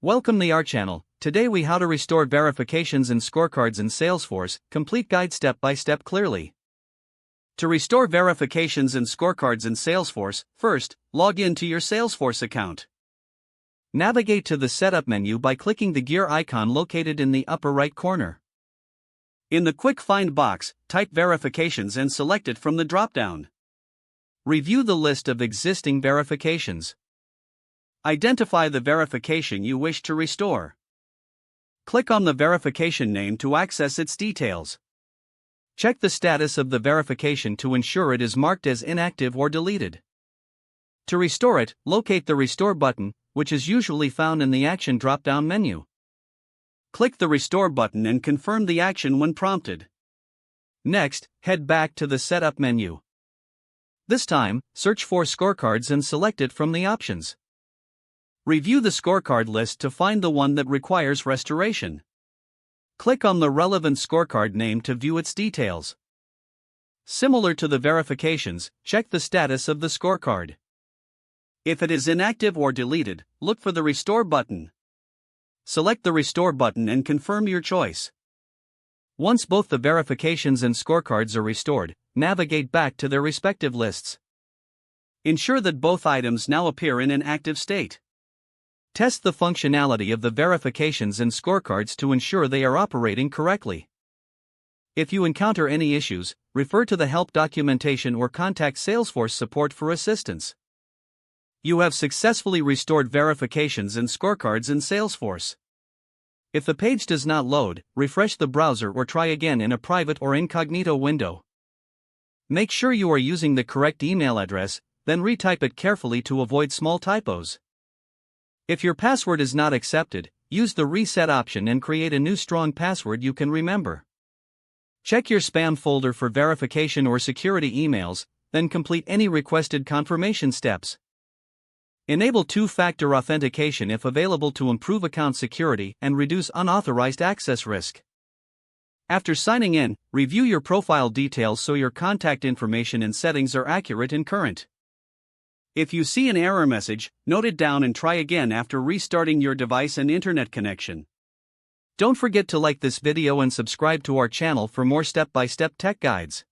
Welcome to our channel. Today we how to restore verifications and scorecards in Salesforce, complete guide step by step clearly. To restore verifications and scorecards in Salesforce, first, log in to your Salesforce account. Navigate to the Setup menu by clicking the gear icon located in the upper right corner. In the Quick Find box, type verifications and select it from the drop-down. Review the list of existing verifications. Identify the verification you wish to restore. Click on the verification name to access its details. Check the status of the verification to ensure it is marked as inactive or deleted. To restore it, locate the Restore button, which is usually found in the Action drop-down menu. Click the Restore button and confirm the action when prompted. Next, head back to the Setup menu. This time, search for Scorecards and select it from the options. Review the scorecard list to find the one that requires restoration. Click on the relevant scorecard name to view its details. Similar to the verifications, check the status of the scorecard. If it is inactive or deleted, look for the Restore button. Select the Restore button and confirm your choice. Once both the verifications and scorecards are restored, navigate back to their respective lists. Ensure that both items now appear in an active state. Test the functionality of the verifications and scorecards to ensure they are operating correctly. If you encounter any issues, refer to the help documentation or contact Salesforce support for assistance. You have successfully restored verifications and scorecards in Salesforce. If the page does not load, refresh the browser or try again in a private or incognito window. Make sure you are using the correct email address, then retype it carefully to avoid small typos. If your password is not accepted, use the Reset option and create a new strong password you can remember. Check your spam folder for verification or security emails, then complete any requested confirmation steps. Enable two-factor authentication if available to improve account security and reduce unauthorized access risk. After signing in, review your profile details so your contact information and settings are accurate and current. If you see an error message, note it down and try again after restarting your device and internet connection. Don't forget to like this video and subscribe to our channel for more step-by-step tech guides.